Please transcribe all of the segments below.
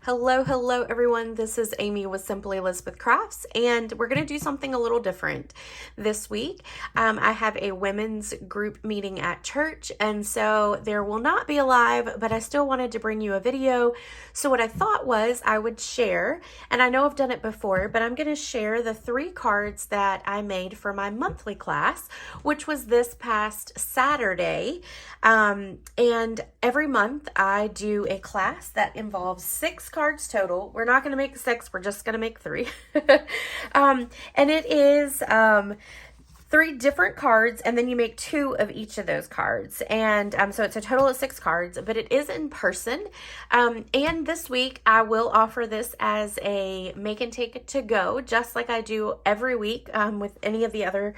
Hello everyone. This is Amy with Simply Elizabeth Crafts, and we're going to do something a little different this week. I have a women's group meeting at church, and so there will not be a live, but I still wanted to bring you a video. So what I thought was I would share, and I know I've done it before, but I'm going to share the 3 cards that I made for my monthly class, which was this past Saturday. And every month I do a class that involves 6 cards total. We're not going to make 6, we're just going to make 3. And it is 3 different cards, and then you make 2 of each of those cards. And so it's a total of 6 cards, but it is in person. And this week I will offer this as a make and take to go, just like I do every week with any of the other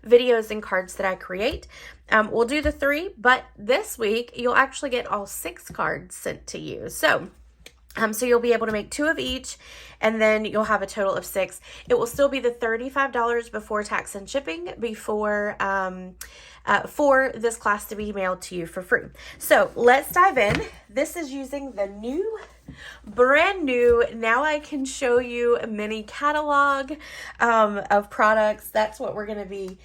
videos and cards that I create. We'll do the 3, but this week you'll actually get all 6 cards sent to you. So you'll be able to make 2 of each, and then you'll have a total of 6. It will still be the $35 before tax and shipping for this class to be mailed to you for free. So let's dive in. This is using the brand new, now I can show you a mini catalog of products. That's what we're going to be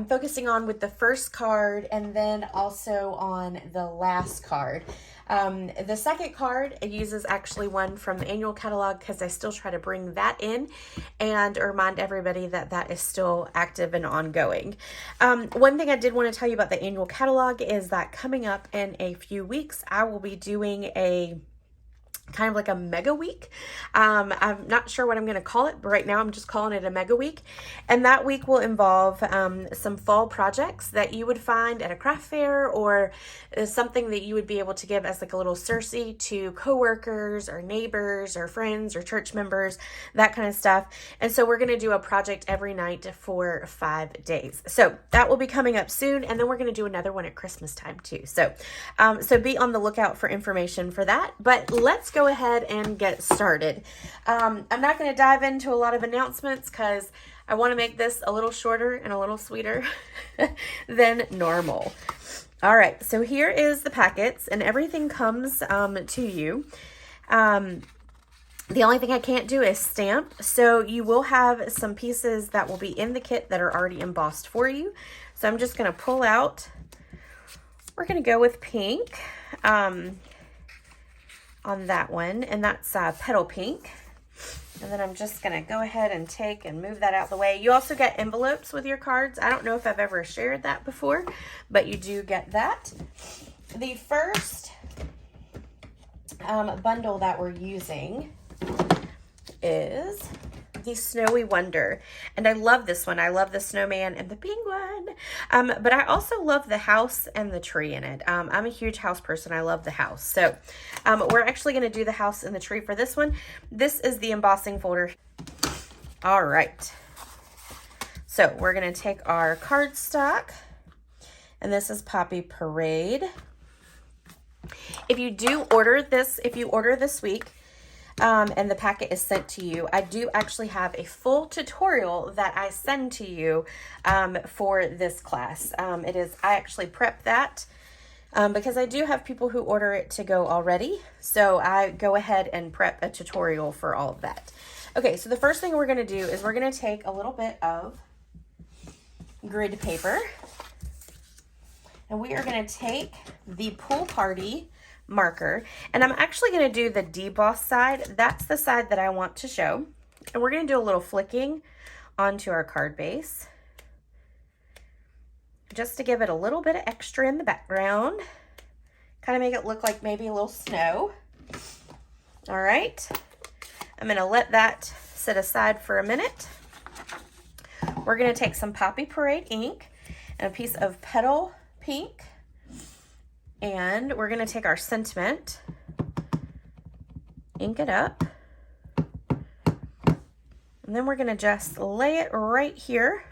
focusing on with the first card, and then also on the last card. The second card uses actually one from the annual catalog, because I still try to bring that in and remind everybody that that is still active and ongoing. One thing I did want to tell you about the annual catalog is that coming up in a few weeks, I will be doing a kind of like a mega week. I'm not sure what I'm going to call it, but right now I'm just calling it a mega week. And that week will involve some fall projects that you would find at a craft fair, or something that you would be able to give as like a little Cersei to coworkers or neighbors or friends or church members, that kind of stuff. And so we're going to do a project every night for 5 days. So that will be coming up soon. And then we're going to do another one at Christmas time too. So be on the lookout for information for that. But let's go ahead and get started. I'm not going to dive into a lot of announcements because I want to make this a little shorter and a little sweeter than normal. All right, so here is the packets, and everything comes to you. The only thing I can't do is stamp, so you will have some pieces that will be in the kit that are already embossed for you. So I'm just going to pull out, we're going to go with pink on that one, and that's petal pink. And then I'm just going to go ahead and take and move that out the way. You also get envelopes with your cards. I don't know if I've ever shared that before, but you do get that. The first bundle that we're using is the Snowy Wonder, and I love this one. I love the snowman and the penguin, but I also love the house and the tree in it. I'm a huge house person. I love the house. So we're actually going to do the house and the tree for this one. This is the embossing folder. All right, so we're going to take our cardstock, and this is Poppy Parade. If you do order this, if you order this week, and the packet is sent to you, I do actually have a full tutorial that I send to you for this class. I actually prep that because I do have people who order it to go already. So I go ahead and prep a tutorial for all of that. Okay, so the first thing we're going to do is we're going to take a little bit of grid paper, and we are going to take the Pool Party marker, and I'm actually going to do the deboss side. That's the side that I want to show, and we're going to do a little flicking onto our card base just to give it a little bit of extra in the background, kind of make it look like maybe a little snow. All right, I'm going to let that sit aside for a minute. We're going to take some Poppy Parade ink and a piece of petal pink, and we're going to take our sentiment, ink it up, and then we're going to just lay it right here.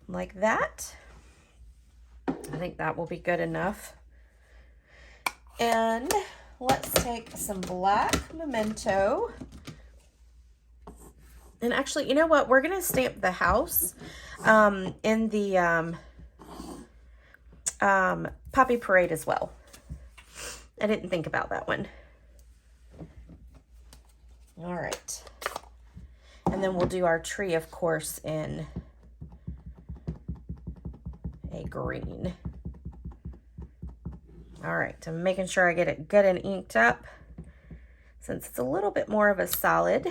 Like that. I think that will be good enough. And let's take some black memento. And actually, you know what? We're going to stamp the house in the Poppy Parade as well. I didn't think about that one. All right. And then we'll do our tree, of course, in a green. All right, I'm making sure I get it good and inked up since it's a little bit more of a solid.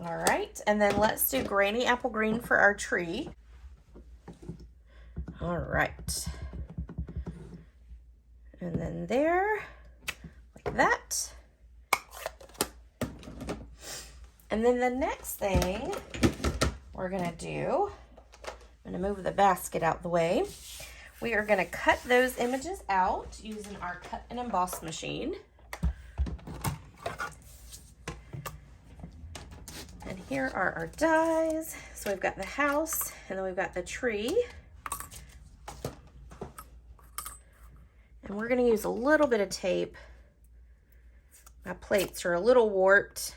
All right, and then let's do Granny Apple Green for our tree. All right. And then there, like that. And then the next thing we're gonna do, I'm gonna move the basket out the way. We are gonna cut those images out using our cut and emboss machine. And here are our dies. So we've got the house and then we've got the tree. And we're gonna use a little bit of tape. My plates are a little warped.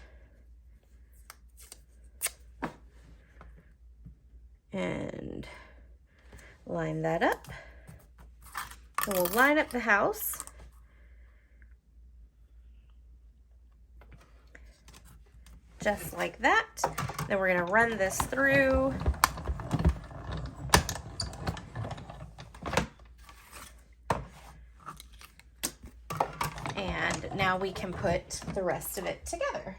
And line that up. And we'll line up the house. Just like that. Then we're gonna run this through. And now we can put the rest of it together.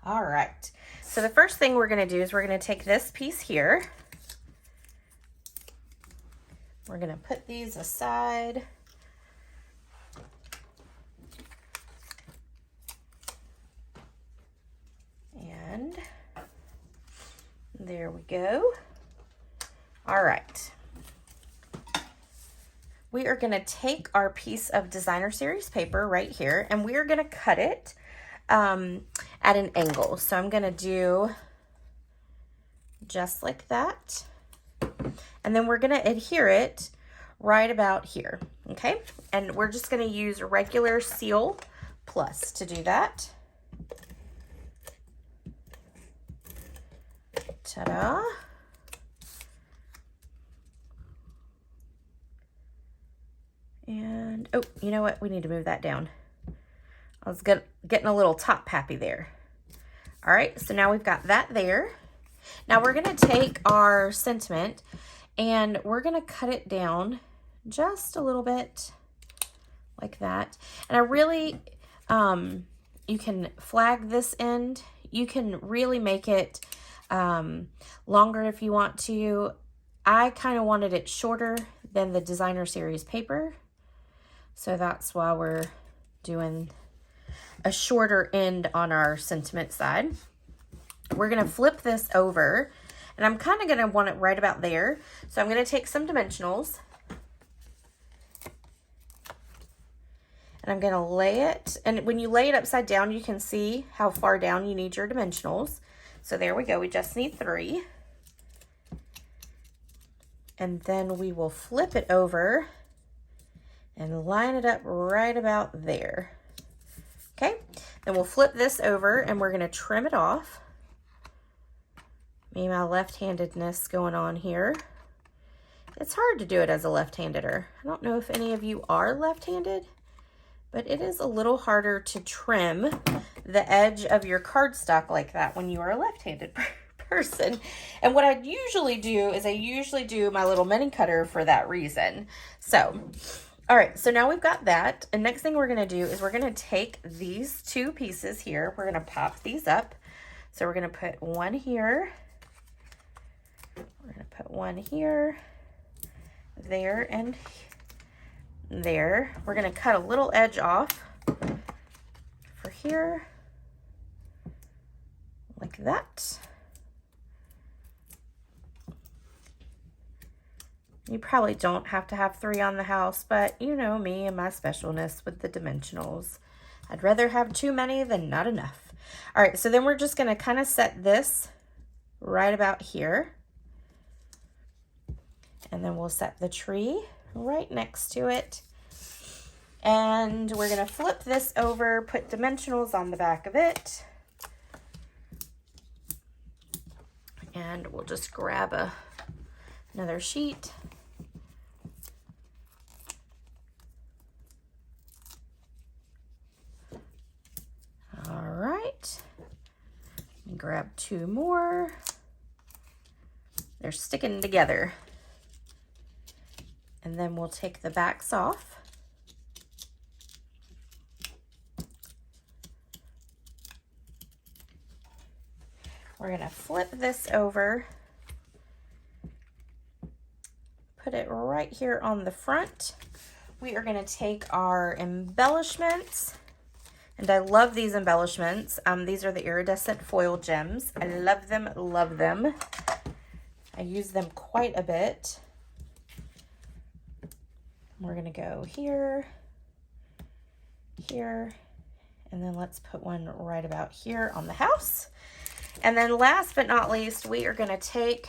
All right. So the first thing we're gonna do is we're gonna take this piece here. We're gonna put these aside. And there we go. All right. We are gonna take our piece of designer series paper right here and we are gonna cut it at an angle. So I'm gonna do just like that. And then we're gonna adhere it right about here, okay? And we're just gonna use regular Seal Plus to do that. Ta-da. And, oh, you know what? We need to move that down. I was getting a little top happy there. All right, so now we've got that there. Now we're gonna take our sentiment and we're gonna cut it down just a little bit like that. And I really, you can flag this end. You can really make it longer if you want to. I kind of wanted it shorter than the designer series paper. So that's why we're doing a shorter end on our sentiment side. We're gonna flip this over and I'm kind of gonna want it right about there. So I'm gonna take some dimensionals and I'm gonna lay it. And when you lay it upside down, you can see how far down you need your dimensionals. So there we go, we just need 3. And then we will flip it over and line it up right about there. Okay, then we'll flip this over and we're gonna trim it off. Me and my left-handedness going on here. It's hard to do it as a left-handerer. I don't know if any of you are left-handed, but it is a little harder to trim the edge of your cardstock like that when you are a left-handed person. And what I usually do is I usually do my little mini cutter for that reason. So, all right, so now we've got that. And next thing we're gonna do is we're gonna take these 2 pieces here. We're gonna pop these up. So we're gonna put one here. We're gonna put one here, there, and there. We're gonna cut a little edge off for here, like that. You probably don't have to have 3 on the house, but you know me and my specialness with the dimensionals. I'd rather have too many than not enough. All right, so then we're just gonna kind of set this right about here. And then we'll set the tree right next to it. And we're gonna flip this over, put dimensionals on the back of it. And we'll just grab another sheet. grab 2 more. They're sticking together. And then we'll take the backs off. We're gonna flip this over, put it right here on the front. We are gonna take our embellishments, and I love these embellishments. These are the iridescent foil gems. I love them, love them. I use them quite a bit. We're gonna go here, here, and then let's put one right about here on the house. And then last but not least, we are gonna take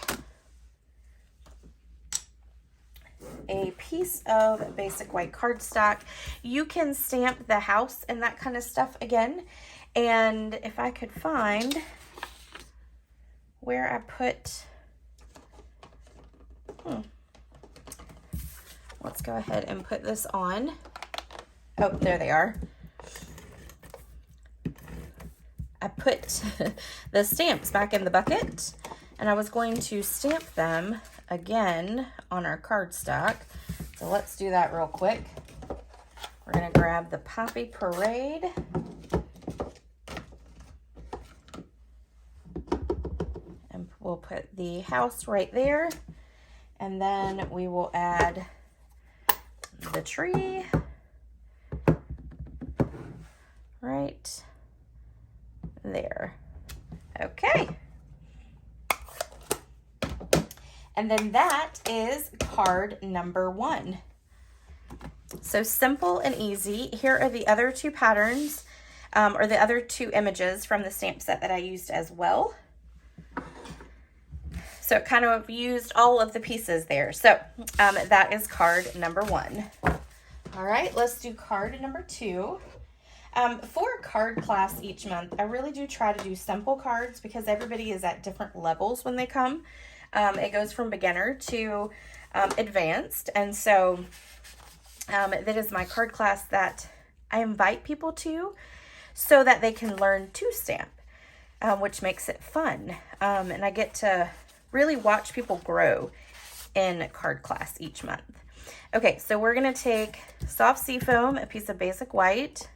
a piece of basic white cardstock. You can stamp the house and that kind of stuff again. And if I could find where I put, let's go ahead and put this on. Oh, there they are. I put the stamps back in the bucket, and I was going to stamp them again on our cardstock. So let's do that real quick. We're gonna grab the Poppy Parade. And we'll put the house right there. And then we will add the tree right there. Okay. And then that is card number 1. So simple and easy. Here are the other 2 patterns, or the other 2 images from the stamp set that I used as well. So it kind of used all of the pieces there. So that is card number 1. All right, let's do card number 2. For card class each month, I really do try to do simple cards because everybody is at different levels when they come. It goes from beginner to advanced. And so that is my card class that I invite people to so that they can learn to stamp, which makes it fun. And I get to really watch people grow in card class each month. Okay, so we're going to take soft seafoam, a piece of basic white.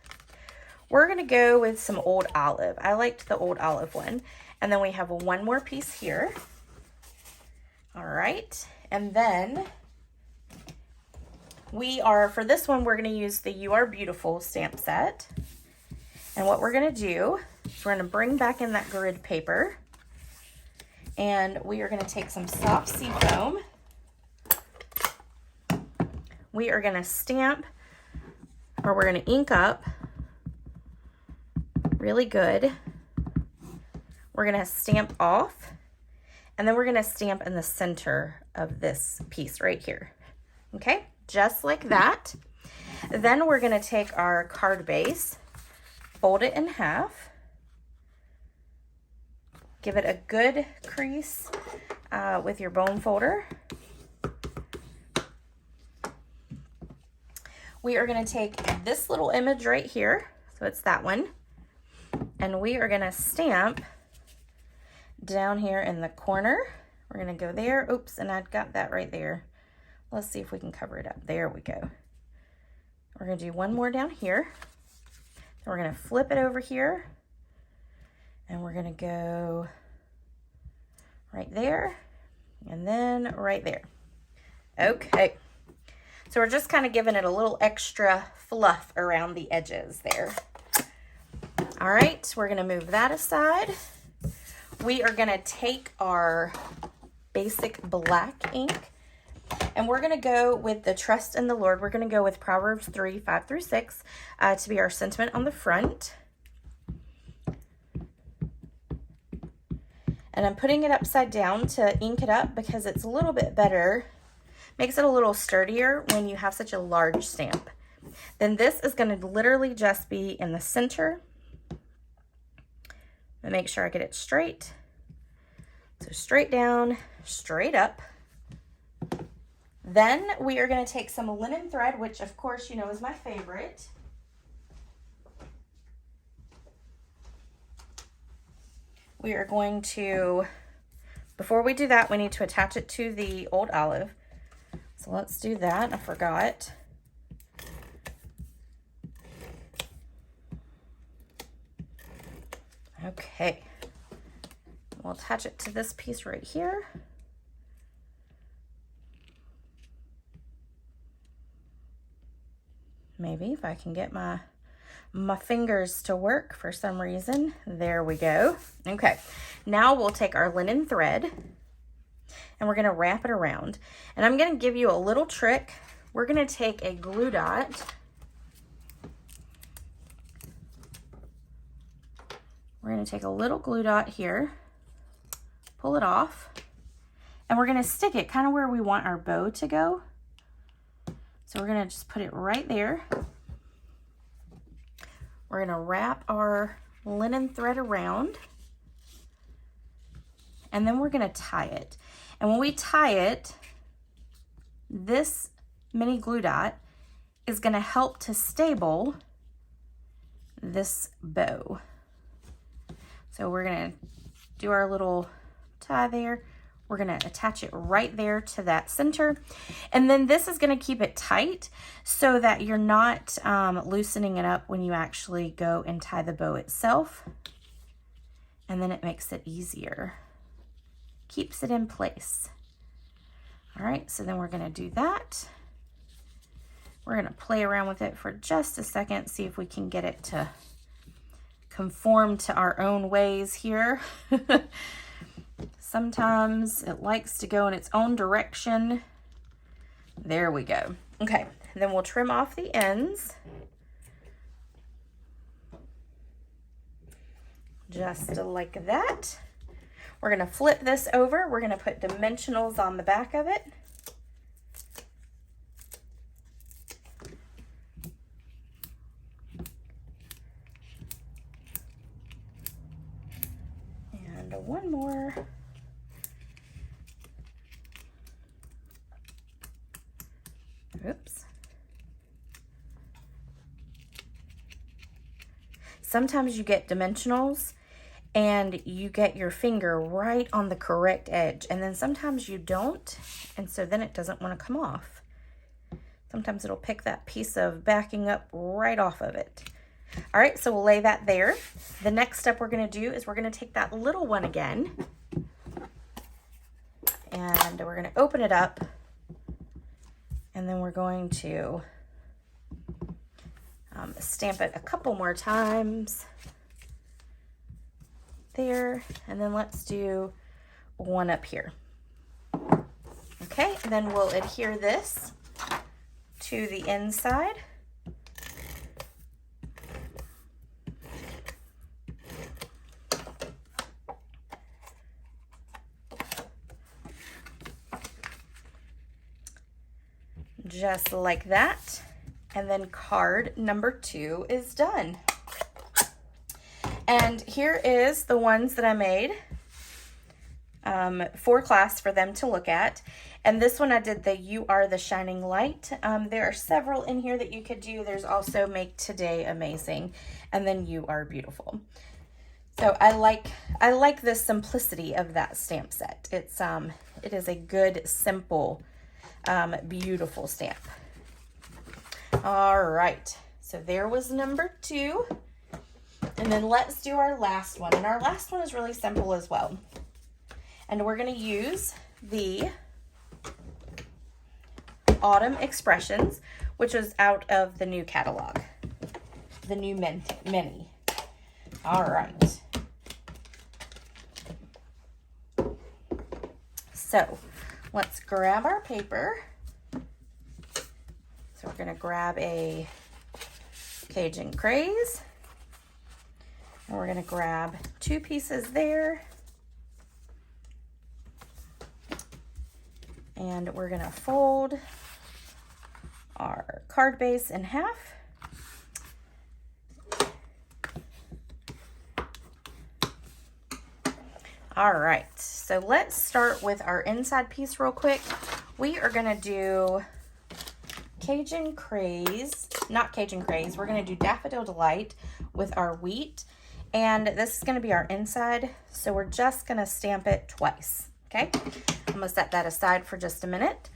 We're going to go with some old olive. I liked the old olive one. And then we have one more piece here. All right. And then for this one, we're going to use the You Are Beautiful stamp set. And what we're going to do is we're going to bring back in that grid paper. And we are going to take some soft seafoam. We are going to stamp, or we're going to ink up really good. We're going to stamp off, and then we're going to stamp in the center of this piece right here. Okay, just like that. Then we're going to take our card base, fold it in half, give it a good crease with your bone folder. We are going to take this little image right here, so it's that one, and we are going to stamp down here in the corner. We're going to go there. Oops, and I've got that right there. Let's see if we can cover it up. There we go. We're going to do one more down here. Then we're going to flip it over here, and we're going to go right there, and then right there. Okay. So we're just kind of giving it a little extra fluff around the edges there. All right, we're going to move that aside. We are going to take our basic black ink, and we're going to go with the Trust in the Lord. We're going to go with Proverbs 3, 5 through 6 to be our sentiment on the front. And I'm putting it upside down to ink it up because it's a little bit better. Makes it a little sturdier when you have such a large stamp. Then this is going to literally just be in the center. And make sure I get it straight. So straight down, straight up. Then we are going to take some linen thread, which of course you know is my favorite. we are going to, before we do that, we need to attach it to the old olive. So let's do that. I forgot. Okay. We'll attach it to this piece right here. Maybe if I can get my fingers to work for some reason. There we go. Okay, now we'll take our linen thread and we're going to wrap it around. And I'm going to give you a little trick. We're going to take a glue dot. We're going to take a little glue dot here, pull it off, and we're going to stick it kind of where we want our bow to go. So we're going to just put it right there. We're going to wrap our linen thread around, and then we're going to tie it. And when we tie it, this mini glue dot is going to help to stable this bow. So we're going to do our little tie there. We're going to attach it right there to that center. And then this is going to keep it tight so that you're not loosening it up when you actually go and tie the bow itself. And then it makes it easier. Keeps it in place. All right, so then we're going to do that. We're going to play around with it for just a second, see if we can get it to conform to our own ways here. Sometimes it likes to go in its own direction. There we go. Okay, then we'll trim off the ends. Just like that. We're going to flip this over. We're going to put dimensionals on the back of it. And one more. Oops. Sometimes you get dimensionals and you get your finger right on the correct edge, and then sometimes you don't, and so then it doesn't want to come off. Sometimes it'll pick that piece of backing up right off of it. All right, so we'll lay that there. The next step we're going to do is we're going to take that little one again, and we're going to open it up. And then we're going to stamp it a couple more times there. And then let's do one up here. Okay, and then we'll adhere this to the inside. Just like that. And then card number 2 is done. And here is the ones that I made for class for them to look at. And this one I did the You Are the Shining Light. There are several in here that you could do. There's also Make Today Amazing, and then You Are Beautiful. So I like the simplicity of that stamp set. It is a good, simple, beautiful stamp. All right, so there was number 2. And then let's do our last one. And our last one is really simple as well. And we're going to use the Autumn Expressions, which was out of the new catalog, the new mini. All right. So let's grab our paper. So we're going to grab a Cajun Craze. And we're going to grab 2 pieces there. And we're going to fold our card base in half. All right, so let's start with our inside piece real quick. We are going to do Cajun Craze, not Cajun Craze. We're going to do Daffodil Delight with our wheat. And this is going to be our inside, so we're just going to stamp it twice, okay? I'm going to set that aside for just a minute.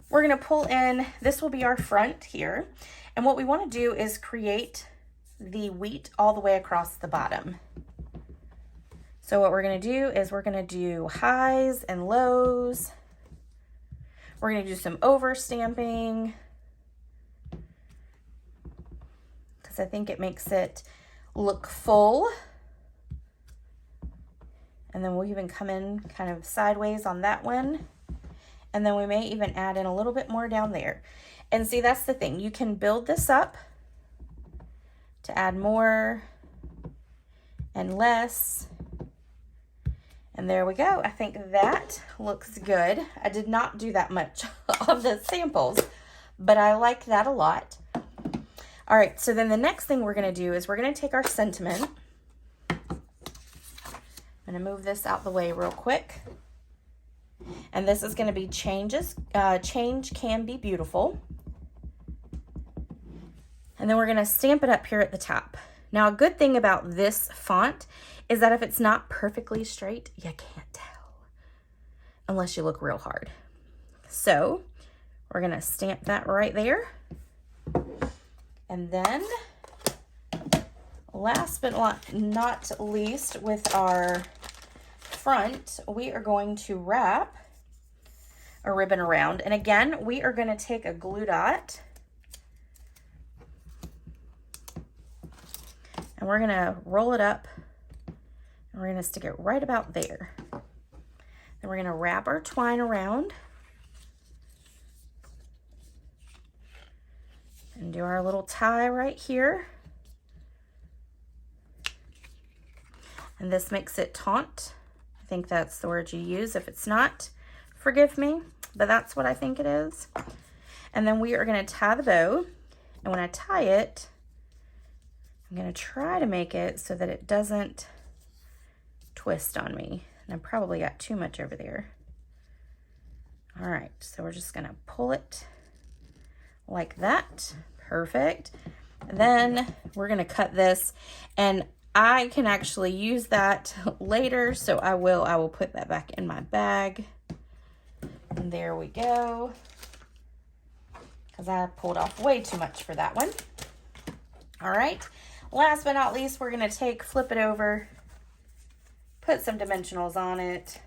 We're going to pull in, this will be our front here, and what we want to do is create the wheat all the way across the bottom. So what we're going to do is we're going to do highs and lows. We're going to do some over stamping because I think it makes it look full. And then we'll even come in kind of sideways on that one. And then we may even add in a little bit more down there. And see, that's the thing. You can build this up to add more and less. And there we go. I think that looks good. I did not do that much of the samples, but I like that a lot. All right, so then the next thing we're going to do is we're going to take our sentiment. I'm going to move this out the way real quick. And this is going to be change can be beautiful. And then we're going to stamp it up here at the top. Now, a good thing about this font is that if it's not perfectly straight, you can't tell unless you look real hard. So we're going to stamp that right there. And then last but not least, with our front, we are going to wrap a ribbon around. And again, we are going to take a glue dot and we're going to roll it up and we're going to stick it right about there. Then we're going to wrap our twine around and do our little tie right here. And this makes it taunt. I think that's the word you use. If it's not, forgive me, but that's what I think it is. And then we are going to tie the bow. And when I tie it, I'm going to try to make it so that it doesn't twist on me. And I probably got too much over there. All right, so we're just going to pull it like that. Perfect. And then we're going to cut this, and I can actually use that later, so I will put that back in my bag. And there we go. Because I pulled off way too much for that one. All right. Last but not least, we're going to flip it over, put some dimensionals on it.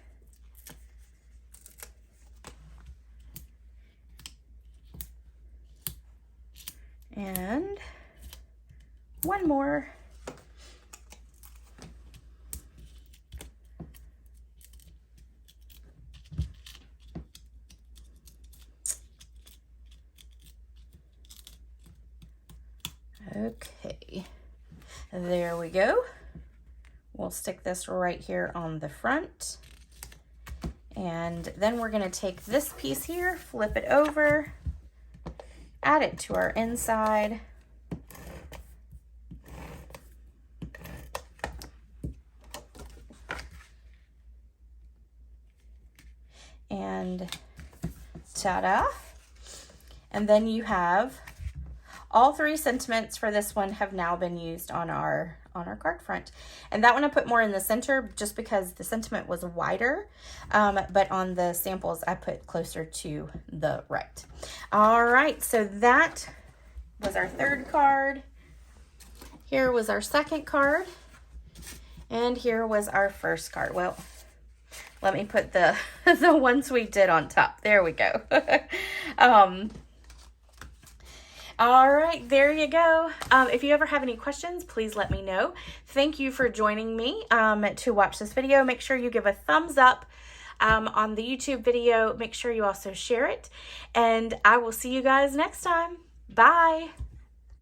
And one more. Okay, there we go. We'll stick this right here on the front. And then we're going to take this piece here, flip it over, add it to our inside. And ta-da. And then you have all three sentiments for this one have now been used on our card front. And that one I put more in the center just because the sentiment was wider, but on the samples I put closer to the right. All right, so that was our third card. Here was our second card, and here was our first card. Well, let me put the ones we did on top. There we go. All right, there you go. If you ever have any questions, please let me know. Thank you for joining me to watch this video. Make sure you give a thumbs up on the YouTube video. Make sure you also share it. And I will see you guys next time. Bye.